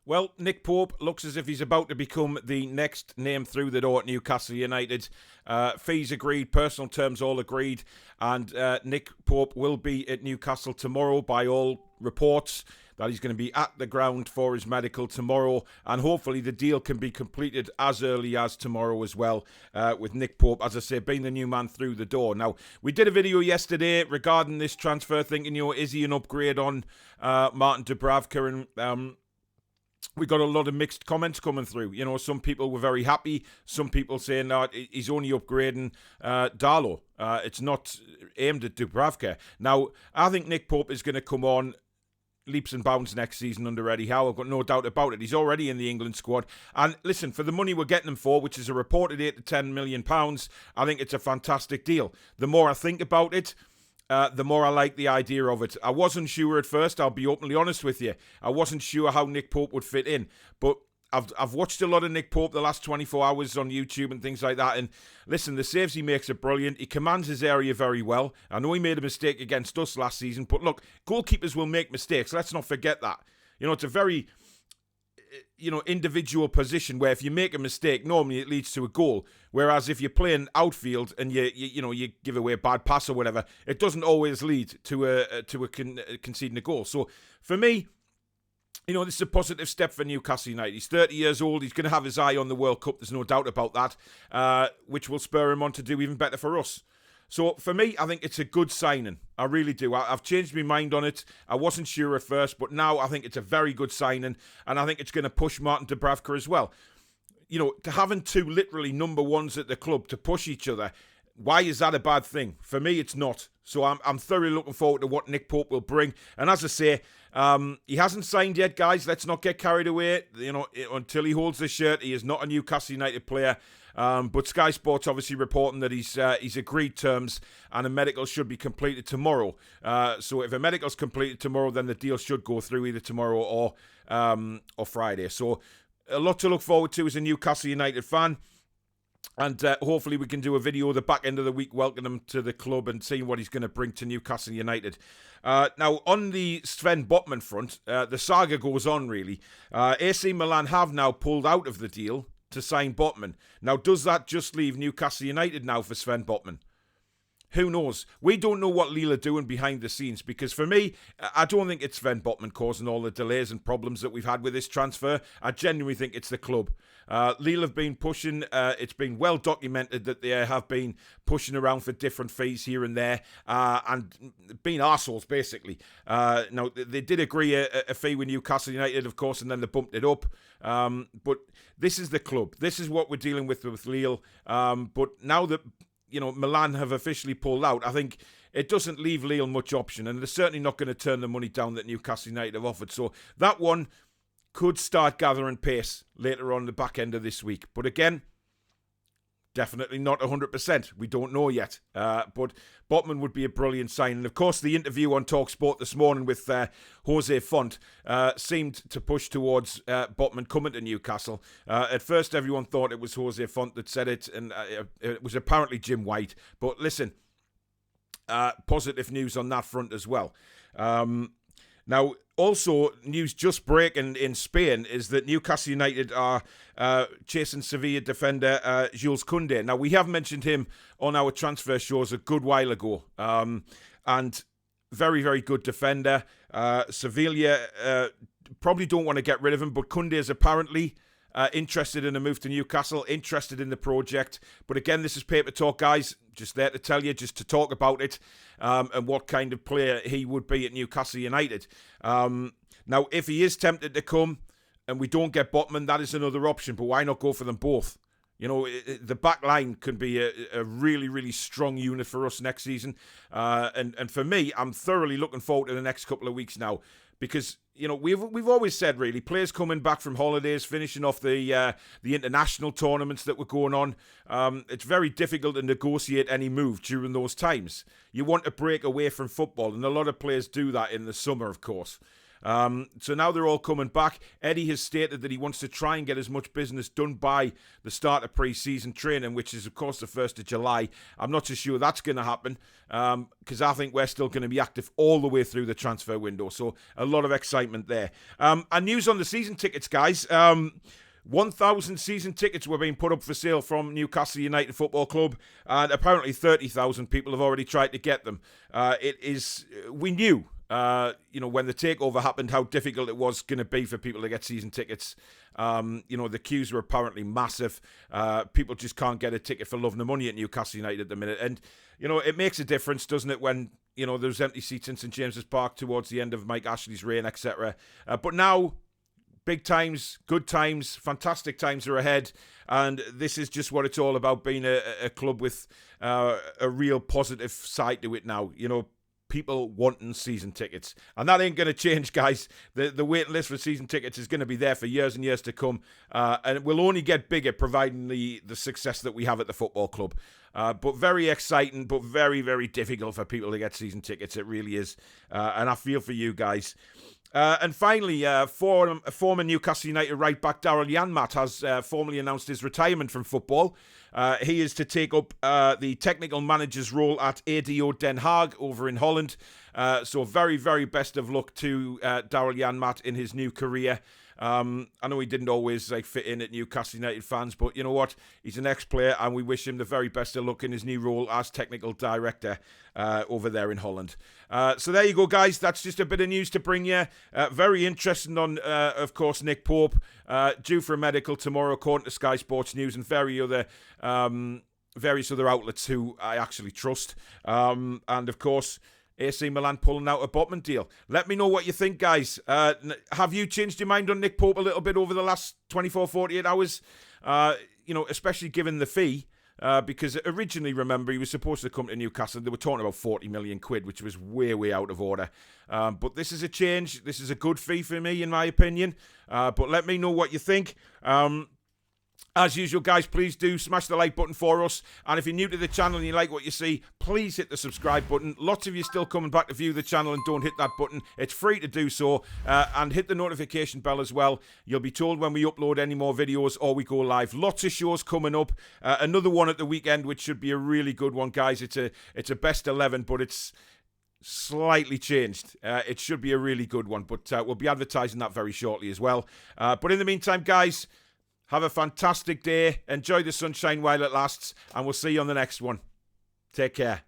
Well, Nick Pope looks as if he's about to become the next name through the door at Newcastle United. Fees agreed, personal terms all agreed, and Nick Pope will be at Newcastle tomorrow by all reports. That he's going to be at the ground for his medical tomorrow, and hopefully the deal can be completed as early as tomorrow as well, with Nick Pope, as I say, being the new man through the door. Now, we did a video yesterday regarding this transfer, thinking, is he an upgrade on Martin Dubravka, and we got a lot of mixed comments coming through. Some people were very happy. Some people saying that he's only upgrading Darlow. It's not aimed at Dubravka. Now, I think Nick Pope is going to come on leaps and bounds next season under Eddie Howe. I've got no doubt about it. He's already in the England squad. And listen, for the money we're getting him for, which is a reported £8 to £10 million, I think it's a fantastic deal. The more I think about it, the more I like the idea of it. I wasn't sure at first, I'll be openly honest with you. I wasn't sure how Nick Pope would fit in. But I've watched a lot of Nick Pope the last 24 hours on YouTube and things like that. And listen, the saves he makes are brilliant. He commands his area very well. I know he made a mistake against us last season. But look, goalkeepers will make mistakes. Let's not forget that. It's a very individual position where if you make a mistake, normally it leads to a goal. Whereas if you're playing outfield and you give away a bad pass or whatever, it doesn't always lead to conceding a goal. So for me, this is a positive step for Newcastle United. He's 30 years old. He's going to have his eye on the World Cup. There's no doubt about that, which will spur him on to do even better for us. So for me, I think it's a good signing. I really do. I've changed my mind on it. I wasn't sure at first, but now I think it's a very good signing, and I think it's going to push Martin Dubravka as well. To having two literally number ones at the club to push each other, why is that a bad thing? For me, it's not. So I'm thoroughly looking forward to what Nick Pope will bring. And as I say, he hasn't signed yet, guys. Let's not get carried away. Until he holds the shirt, he is not a Newcastle United player. But Sky Sports obviously reporting that he's agreed terms and a medical should be completed tomorrow. So if a medical's completed tomorrow, then the deal should go through either tomorrow or Friday. So a lot to look forward to as a Newcastle United fan. And hopefully we can do a video the back end of the week welcoming him to the club and seeing what he's going to bring to Newcastle United. Now, on the Sven Botman front, the saga goes on, really. AC Milan have now pulled out of the deal to sign Botman. Now, does that just leave Newcastle United now for Sven Botman? Who knows? We don't know what Lille are doing behind the scenes, because for me, I don't think it's Sven Botman causing all the delays and problems that we've had with this transfer. I genuinely think it's the club. Lille have been pushing. It's been well documented that they have been pushing around for different fees here and there and being arseholes, basically. Now, they did agree a fee with Newcastle United, of course, and then they bumped it up. But this is the club. This is what we're dealing with Lille. But now that Milan have officially pulled out, I think it doesn't leave Lille much option, and they're certainly not going to turn the money down that Newcastle United have offered. So that one could start gathering pace later on the back end of this week. But again, definitely not 100%. We don't know yet. But Botman would be a brilliant sign. And of course, the interview on TalkSport this morning with Jose Font seemed to push towards Botman coming to Newcastle. At first, everyone thought it was Jose Font that said it, and it was apparently Jim White. But listen, positive news on that front as well. Now, also, news just breaking in Spain is that Newcastle United are chasing Sevilla defender Jules Kounde. Now, we have mentioned him on our transfer shows a good while ago. And very, very good defender. Sevilla probably don't want to get rid of him, but Kounde is apparently interested in a move to Newcastle, interested in the project. But again, this is paper talk, guys. Just there to tell you, just to talk about it and what kind of player he would be at Newcastle United. Now, if he is tempted to come and we don't get Botman, that is another option. But why not go for them both? The back line can be a really, really strong unit for us next season. And for me, I'm thoroughly looking forward to the next couple of weeks now. Because, we've always said, really, players coming back from holidays, finishing off the international tournaments that were going on, it's very difficult to negotiate any move during those times. You want to break away from football, and a lot of players do that in the summer, of course. So now they're all coming back. Eddie has stated that he wants to try and get as much business done by the start of pre-season training, which is, of course, the 1st of July. I'm not so sure that's going to happen because I think we're still going to be active all the way through the transfer window. So a lot of excitement there. And news on the season tickets, guys. 1,000 season tickets were being put up for sale from Newcastle United Football Club, and apparently 30,000 people have already tried to get them. We knew, when the takeover happened, how difficult it was going to be for people to get season tickets. The queues were apparently massive. People just can't get a ticket for love nor money at Newcastle United at the minute. And, it makes a difference, doesn't it, when, there's empty seats in St James's Park towards the end of Mike Ashley's reign, etc. But now, big times, good times, fantastic times are ahead. And this is just what it's all about, being a club with a real positive side to it now. People wanting season tickets. And that ain't going to change, guys. The waiting list for season tickets is going to be there for years and years to come. And it will only get bigger, providing the success that we have at the football club. But very exciting, but very, very difficult for people to get season tickets. It really is. And I feel for you guys. And finally, former Newcastle United right-back Daryl Janmaat has formally announced his retirement from football. He is to take up the technical manager's role at ADO Den Haag over in Holland. So very, very best of luck to Daryl Janmaat in his new career. I know he didn't always fit in at Newcastle United fans, but you know what? He's an ex-player, and we wish him the very best of luck in his new role as technical director over there in Holland. So there you go, guys. That's just a bit of news to bring you. Very interesting on, of course, Nick Pope, due for a medical tomorrow, according to Sky Sports News and various other outlets who I actually trust. And of course, AC Milan pulling out a Botman deal. Let me know what you think, guys. Have you changed your mind on Nick Pope a little bit over the last 24, 48 hours? Especially given the fee. Because originally, remember, he was supposed to come to Newcastle. They were talking about 40 million quid, which was way, way out of order. But this is a change. This is a good fee for me, in my opinion. But let me know what you think. As usual, guys, please do smash the like button for us. And if you're new to the channel and you like what you see, please hit the subscribe button. Lots of you still coming back to view the channel and don't hit that button. It's free to do so. And hit the notification bell as well. You'll be told when we upload any more videos or we go live. Lots of shows coming up. Another one at the weekend, which should be a really good one, guys. It's a best 11, but it's slightly changed. It should be a really good one, but we'll be advertising that very shortly as well. But in the meantime, guys, have a fantastic day. Enjoy the sunshine while it lasts. And we'll see you on the next one. Take care.